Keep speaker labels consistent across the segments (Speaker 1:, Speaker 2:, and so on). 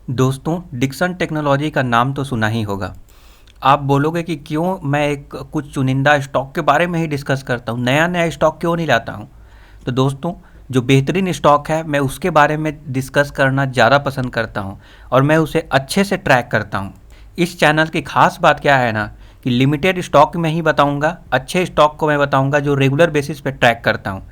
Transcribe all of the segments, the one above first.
Speaker 1: दोस्तों, Dixon technology का नाम तो सुना ही होगा। आप बोलोगे कि क्यों मैं एक कुछ चुनिंदा स्टॉक के बारे में ही डिस्कस करता हूँ, नया नया स्टॉक क्यों नहीं लाता हूँ। तो दोस्तों, जो बेहतरीन स्टॉक है मैं उसके बारे में डिस्कस करना ज़्यादा पसंद करता हूँ और मैं उसे अच्छे से ट्रैक करता हूँ। इस चैनल की खास बात क्या है ना, कि लिमिटेड स्टॉक में ही बताऊँगा, अच्छे स्टॉक को मैं बताऊँगा जो रेगुलर बेसिस पे ट्रैक करता हूँ।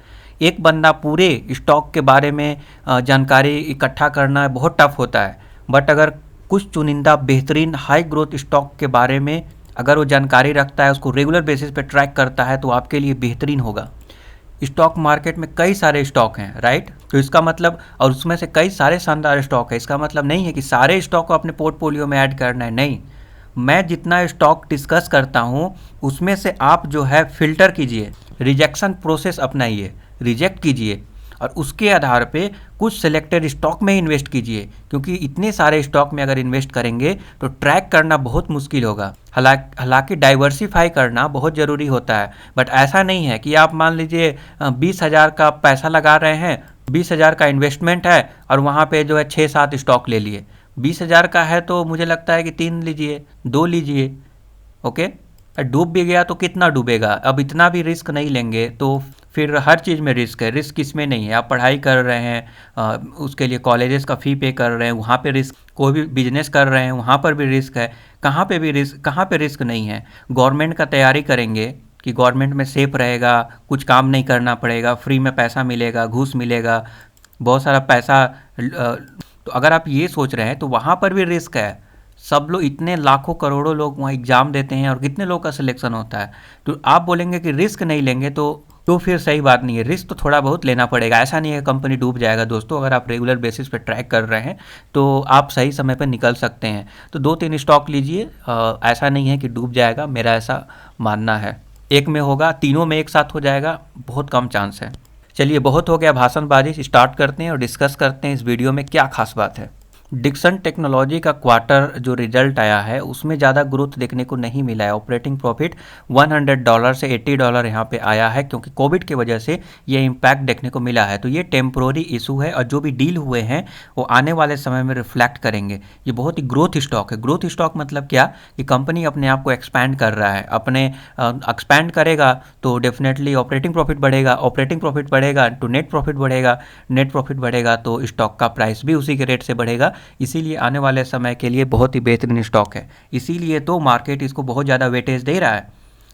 Speaker 1: एक बंदा पूरे स्टॉक के बारे में जानकारी इकट्ठा करना बहुत टफ होता है, बट अगर कुछ चुनिंदा बेहतरीन हाई ग्रोथ स्टॉक के बारे में अगर वो जानकारी रखता है, उसको रेगुलर बेसिस पे ट्रैक करता है, तो आपके लिए बेहतरीन होगा। स्टॉक मार्केट में कई सारे स्टॉक हैं, राइट। तो इसका मतलब, और उसमें से कई सारे शानदार स्टॉक है, इसका मतलब नहीं है कि सारे स्टॉक को अपने पोर्टफोलियो में ऐड करना है, नहीं। मैं जितना स्टॉक डिस्कस करता हूँ उसमें से आप जो है फिल्टर कीजिए, रिजेक्शन प्रोसेस अपनाइए, रिजेक्ट कीजिए और उसके आधार पे कुछ सिलेक्टेड स्टॉक में इन्वेस्ट कीजिए, क्योंकि इतने सारे स्टॉक में अगर इन्वेस्ट करेंगे तो ट्रैक करना बहुत मुश्किल होगा। हालांकि डाइवर्सिफाई करना बहुत ज़रूरी होता है, बट ऐसा नहीं है कि आप मान लीजिए 20,000 का पैसा लगा रहे हैं, 20,000 का इन्वेस्टमेंट है और वहाँ पे जो है 6-7 स्टॉक ले लिए। 20,000 का है तो मुझे लगता है कि 3 लीजिए, 2 लीजिए, ओके। डूब भी गया तो कितना डूबेगा, अब इतना भी रिस्क नहीं लेंगे। तो फिर हर चीज़ में रिस्क है, रिस्क किस में नहीं है। आप पढ़ाई कर रहे हैं, उसके लिए कॉलेजेस का फ़ी पे कर रहे हैं, वहाँ पे रिस्क। कोई भी बिजनेस कर रहे हैं, वहाँ पर भी रिस्क है। कहाँ पे भी रिस्क, कहाँ पे रिस्क नहीं है। गवर्नमेंट का तैयारी करेंगे कि गवर्नमेंट में सेफ रहेगा, कुछ काम नहीं करना पड़ेगा, फ्री में पैसा मिलेगा, घूस मिलेगा, बहुत सारा पैसा। तो अगर आप ये सोच रहे हैं तो वहाँ पर भी रिस्क है। सब लोग, इतने लाखों करोड़ों लोग वहाँ एग्ज़ाम देते हैं और कितने लोग का सिलेक्शन होता है। तो आप बोलेंगे कि रिस्क नहीं लेंगे तो फिर सही बात नहीं है। रिस्क तो थोड़ा बहुत लेना पड़ेगा, ऐसा नहीं है कंपनी डूब जाएगा। दोस्तों, अगर आप रेगुलर बेसिस पे ट्रैक कर रहे हैं तो आप सही समय पर निकल सकते हैं। तो 2-3 स्टॉक लीजिए, ऐसा नहीं है कि डूब जाएगा, मेरा ऐसा मानना है। एक में होगा, तीनों में एक साथ हो जाएगा, बहुत कम चांस है। चलिए, बहुत हो गया भाषणबाजी, स्टार्ट करते हैं और डिस्कस करते हैं इस वीडियो में क्या खास बात है। डिक्सन टेक्नोलॉजी का क्वार्टर जो रिजल्ट आया है उसमें ज़्यादा ग्रोथ देखने को नहीं मिला है। ऑपरेटिंग प्रॉफिट $100 से $80 यहाँ पे आया है, क्योंकि कोविड की वजह से ये इम्पैक्ट देखने को मिला है। तो ये टेम्प्रोरी इशू है और जो भी डील हुए हैं वो आने वाले समय में रिफ्लेक्ट करेंगे। ये बहुत ही ग्रोथ स्टॉक है। ग्रोथ स्टॉक मतलब क्या, कि कंपनी अपने आप को एक्सपैंड कर रहा है, अपने एक्सपैंड करेगा तो डेफिनेटली ऑपरेटिंग प्रॉफिट बढ़ेगा, ऑपरेटिंग प्रॉफिट बढ़ेगा तो नेट प्रॉफिट बढ़ेगा, नेट प्रॉफिट बढ़ेगा तो स्टॉक का प्राइस भी उसी के रेट से बढ़ेगा। इसीलिए आने वाले समय के लिए बहुत ही बेहतरीन स्टॉक है। इसीलिए तो मार्केट इसको बहुत ज़्यादा वेटेज दे रहा है।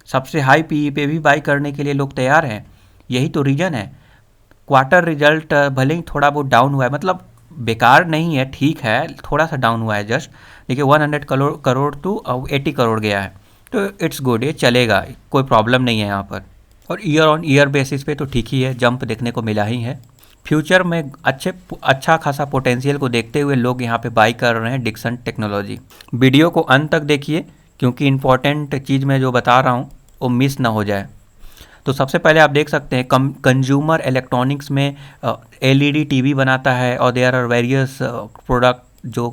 Speaker 1: सबसे हाई पीई पे भी बाई करने के लिए लोग तैयार हैं। यही तो रीज़न है। क्वार्टर रिजल्ट भले ही थोड़ा बहुत डाउन हुआ है, मतलब बेकार नहीं है, ठीक है, थोड़ा सा डाउन हुआ है जस्ट। देखिए 100 करोड़ टू 80 करोड़ गया है, तो इट्स गुड, ये चलेगा, कोई प्रॉब्लम नहीं है यहाँ पर। और ईयर ऑन ईयर बेसिस पे तो ठीक ही है, जंप देखने को मिला ही है। फ्यूचर में अच्छा खासा पोटेंशियल को देखते हुए लोग यहाँ पे बाई कर रहे हैं डिक्सन टेक्नोलॉजी। वीडियो को अंत तक देखिए, क्योंकि इंपॉर्टेंट चीज़ मैं जो बता रहा हूँ वो मिस ना हो जाए। तो सबसे पहले आप देख सकते हैं कंज्यूमर इलेक्ट्रॉनिक्स में एलईडी टीवी बनाता है और देयर आर वेरियस प्रोडक्ट जो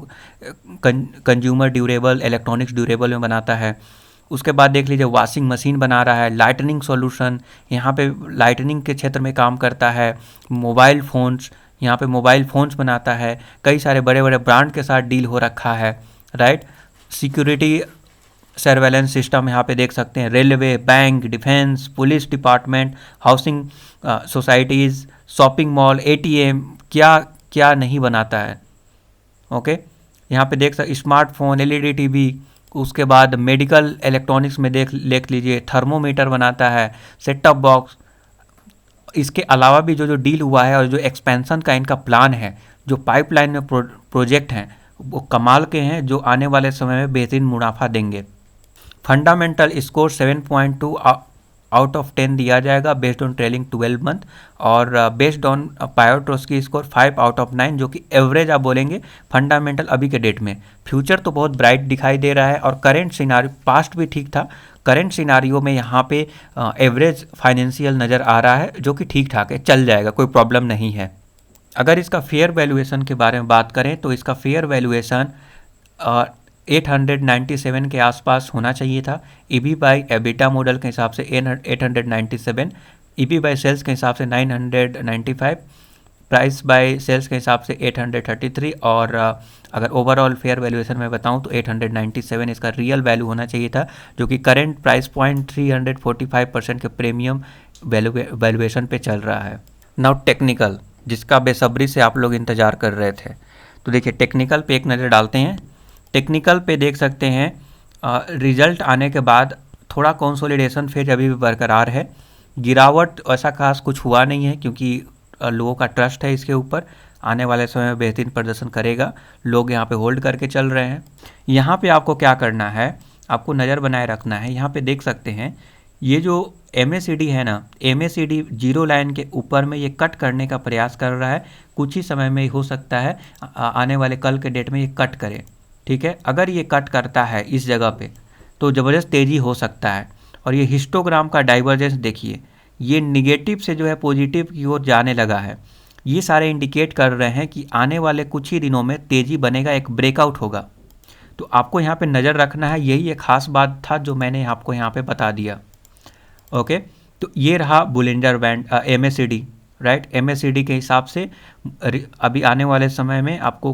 Speaker 1: कंज्यूमर ड्यूरेबल, इलेक्ट्रॉनिक्स ड्यूरेबल में बनाता है। उसके बाद देख लीजिए वॉशिंग मशीन बना रहा है, लाइटनिंग सॉल्यूशन यहाँ पे लाइटनिंग के क्षेत्र में काम करता है। मोबाइल फ़ोन्स, यहाँ पे मोबाइल फ़ोन्स बनाता है। कई सारे बड़े बड़े ब्रांड के साथ डील हो रखा है, राइट। सिक्योरिटी सर्वेलेंस सिस्टम यहाँ पे देख सकते हैं, railway, bank, defence, police department, housing societies, shopping mall, ATM, क्या क्या नहीं बनाता है, ओके। यहाँ पे देख सकते स्मार्टफोन, एलईडी टीवी। उसके बाद मेडिकल इलेक्ट्रॉनिक्स में देख लीजिए, थर्मोमीटर बनाता है, सेट टॉप बॉक्स। इसके अलावा भी जो जो डील हुआ है और जो एक्सपेंशन का इनका प्लान है, जो पाइपलाइन में प्रोजेक्ट हैं, वो कमाल के हैं, जो आने वाले समय में बेहतरीन मुनाफा देंगे। फंडामेंटल स्कोर 7.2 आउट ऑफ 10 दिया जाएगा बेस्ड ऑन ट्रेलिंग 12 मंथ, और based on Piotroski score 5 out of 9, जो कि एवरेज आप बोलेंगे फंडामेंटल अभी के डेट में। फ्यूचर तो बहुत ब्राइट दिखाई दे रहा है और करेंट सिनारियो, पास्ट भी ठीक था, करेंट सिनारियो में यहाँ पे एवरेज फाइनेंशियल नज़र आ रहा है, जो कि ठीक ठाक है, चल जाएगा, कोई प्रॉब्लम नहीं है। अगर इसका फेयर वैल्यूएशन के बारे में बात करें तो इसका फेयर वैल्यूएशन 897 के आसपास होना चाहिए था। ईबी बाई एबिटा मॉडल के हिसाब से 897, ईबी बाई सेल्स के हिसाब से 995, प्राइस बाय सेल्स के हिसाब से 833 और अगर ओवरऑल फेयर वैल्यूएशन में बताऊं तो 897 इसका रियल वैल्यू होना चाहिए था, जो कि करेंट प्राइस पॉइंट 345% के प्रीमियम वैल्यूएशन पे चल रहा है। नाउ टेक्निकल, जिसका बेसब्री से आप लोग इंतज़ार कर रहे थे, तो देखिए टेक्निकल पे एक नज़र डालते हैं। टेक्निकल पे देख सकते हैं रिजल्ट आने के बाद थोड़ा कंसोलिडेशन फेज अभी भी बरकरार है। गिरावट ऐसा खास कुछ हुआ नहीं है, क्योंकि लोगों का ट्रस्ट है इसके ऊपर, आने वाले समय में बेहतरीन प्रदर्शन करेगा। लोग यहाँ पे होल्ड करके चल रहे हैं। यहाँ पे आपको क्या करना है, आपको नज़र बनाए रखना है। यहाँ पे देख सकते हैं ये जो MACD है ना, MACD जीरो लाइन के ऊपर में ये कट करने का प्रयास कर रहा है। कुछ ही समय में हो सकता है आने वाले कल के डेट में ये कट करे, ठीक है। अगर ये कट करता है इस जगह पे तो ज़बरदस्त तेज़ी हो सकता है। और ये हिस्टोग्राम का डाइवर्जेंस देखिए, ये निगेटिव से जो है पॉजिटिव की ओर जाने लगा है। ये सारे इंडिकेट कर रहे हैं कि आने वाले कुछ ही दिनों में तेज़ी बनेगा, एक ब्रेकआउट होगा। तो आपको यहाँ पे नज़र रखना है, यही एक ख़ास बात था जो मैंने आपको यहाँ पे बता दिया। ओके, तो ये रहा Bollinger band MACD, right. MACD के हिसाब से अभी आने वाले समय में आपको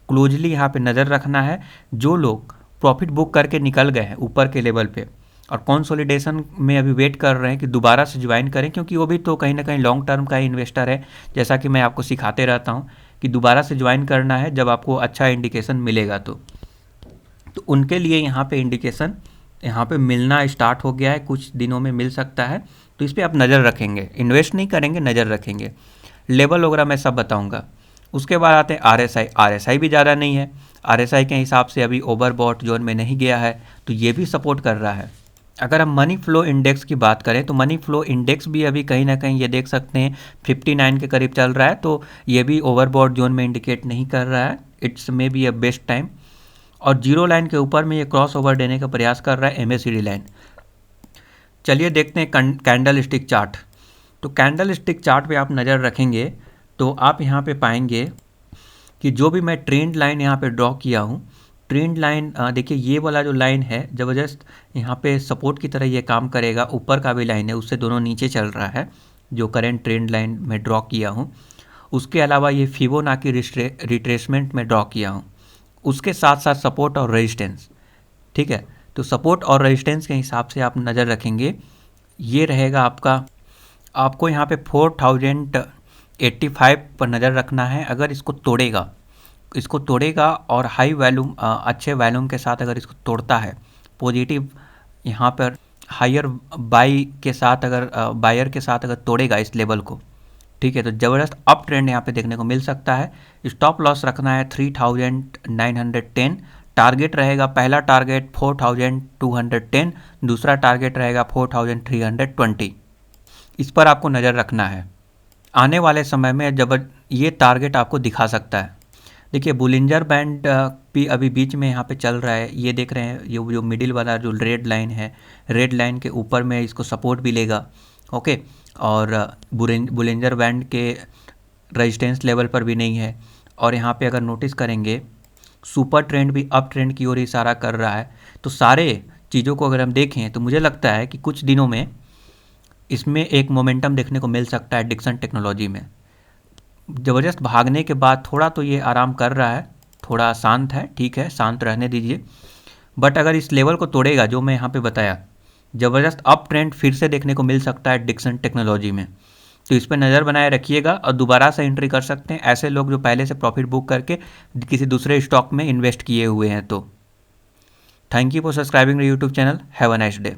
Speaker 1: क्लोजली यहाँ पे नज़र रखना है। जो लोग प्रॉफिट बुक करके निकल गए हैं ऊपर के लेवल पे और कंसोलिडेशन में अभी वेट कर रहे हैं कि दोबारा से ज्वाइन करें, क्योंकि वो भी तो कहीं ना कहीं लॉन्ग टर्म का इन्वेस्टर है, जैसा कि मैं आपको सिखाते रहता हूँ कि दोबारा से ज्वाइन करना है जब आपको अच्छा इंडिकेशन मिलेगा। तो उनके लिए यहाँ पे इंडिकेशन यहाँ पे मिलना स्टार्ट हो गया है, कुछ दिनों में मिल सकता है। तो इस पर आप नज़र रखेंगे, इन्वेस्ट नहीं करेंगे, नज़र रखेंगे। लेवल वगैरह मैं सब बताऊँगा। उसके बाद आते हैं RSI भी ज़्यादा नहीं है। RSI के हिसाब से अभी ओवरबॉट जोन में नहीं गया है, तो ये भी सपोर्ट कर रहा है। अगर हम मनी फ्लो इंडेक्स की बात करें तो मनी फ्लो इंडेक्स भी अभी कहीं ना कहीं ये देख सकते हैं 59 के करीब चल रहा है, तो ये भी ओवरबॉट जोन में इंडिकेट नहीं कर रहा है। It's may be a best time. और जीरो लाइन के ऊपर में ये क्रॉस ओवर देने का प्रयास कर रहा है MACD लाइन। चलिए देखते हैं कैंडल स्टिक चार्ट। तो कैंडल स्टिक चार्ट पे आप नज़र रखेंगे तो आप यहाँ पे पाएंगे कि जो भी मैं ट्रेंड लाइन यहाँ पे ड्रॉ किया हूँ, ट्रेंड लाइन देखिए ये वाला जो लाइन है ज़बरदस्त यहाँ पे सपोर्ट की तरह ये काम करेगा। ऊपर का भी लाइन है उससे दोनों नीचे चल रहा है, जो करेंट ट्रेंड लाइन में ड्रॉ किया हूँ। उसके अलावा ये फिबोनाची रिट्रेसमेंट में ड्रॉ किया हूँ। उसके साथ साथ सपोर्ट और रेजिस्टेंस, ठीक है। तो सपोर्ट और रेजिस्टेंस के हिसाब से आप नज़र रखेंगे, ये रहेगा आपको यहाँ पे 4085 पर नज़र रखना है। अगर इसको तोड़ेगा और हाई वैल्यूम अच्छे वैल्यूम के साथ अगर इसको तोड़ता है, पॉजिटिव यहाँ पर हायर बाई के साथ अगर बायर के साथ अगर तोड़ेगा इस लेवल को, ठीक है, तो ज़बरदस्त अप ट्रेंड यहाँ पे देखने को मिल सकता है। स्टॉप लॉस रखना है 3910। टारगेट रहेगा, पहला टारगेट 4210, दूसरा टारगेट रहेगा 4320। इस पर आपको नज़र रखना है। आने वाले समय में ये टारगेट आपको दिखा सकता है। देखिए बुलिंजर बैंड भी अभी बीच में यहाँ पे चल रहा है, ये देख रहे हैं, ये जो मिडिल वाला जो रेड लाइन है, रेड लाइन के ऊपर में इसको सपोर्ट भी लेगा। ओके, और बुलिंजर बैंड के रेजिस्टेंस लेवल पर भी नहीं है। और यहाँ पे अगर नोटिस करेंगे सुपर ट्रेंड भी अप ट्रेंड की ओर इशारा कर रहा है। तो सारे चीज़ों को अगर हम देखें तो मुझे लगता है कि कुछ दिनों में इसमें एक मोमेंटम देखने को मिल सकता है। डिक्सन टेक्नोलॉजी में ज़बरदस्त भागने के बाद थोड़ा तो ये आराम कर रहा है, थोड़ा शांत है, ठीक है, शांत रहने दीजिए। बट अगर इस लेवल को तोड़ेगा जो मैं यहाँ पे बताया, ज़बरदस्त अप ट्रेंड फिर से देखने को मिल सकता है डिक्सन टेक्नोलॉजी में। तो इस पर नज़र बनाए रखिएगा और दोबारा से एंट्री कर सकते हैं ऐसे लोग जो पहले से प्रॉफिट बुक करके किसी दूसरे स्टॉक में इन्वेस्ट किए हुए हैं। तो thank you for subscribing YouTube channel. Have a nice day.